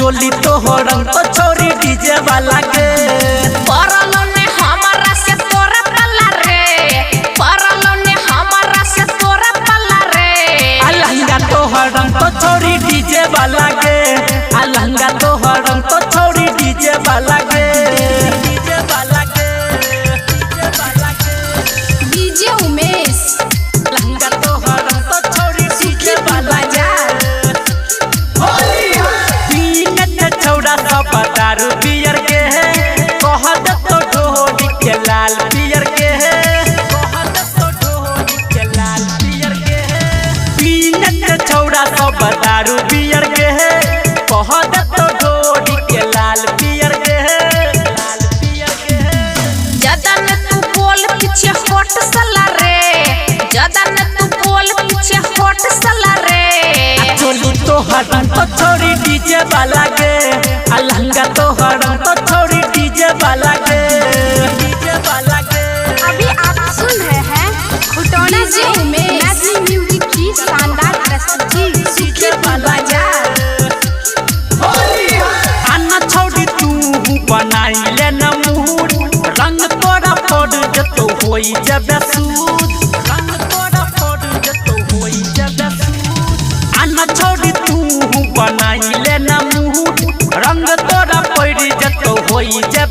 चोली तो हो रंग तो छोरी डीजे वाला के परलो ने हमारा से तोरा पल्ला रे परलो ने हमारा से तोरा पल्ला रे अलहंगा तो हो रंग तो छोरी डीजे वाला के अलहंगा तो हो रंग तो छोरी डीजे वाला के डीजे वाला के डीजे उमेश अलहंगा तो हो रंग तो छोरी डीजे वाला के पीने छौड़ा सब दारू पियर के है कहत तो ढोली के लाल पियर के है कहत तो ढोली के लाल पियर के है पीने छौड़ा सब दारू पियर के है कहत तो ढोली के लाल पियर के है लाल पियर के है जदन तू बोल पीछे हट सला रे जदन तू बोल पीछे हट सला रे चोली तो हरन तो छोड़ी डीजे वाला के अलहंगा तो हरन तो छोड़ी डीजे वाला के डीजे वाला के अभी आप सुन रहे हैं खुटौना जी में मैथिली म्यूजिक की शानदार प्रस्तुति सुखी बाजार अन्ना छोड़ी तू बनाई ले न मुहूर्त रंग तोरा फोड़ जतो होई जब सूद रंग तोरा फोड़ जतो होई जब सूद अन्ना छोड़ी तू बनाई ले न मुहूर्त रंग तोरा पड़ जतो होई जब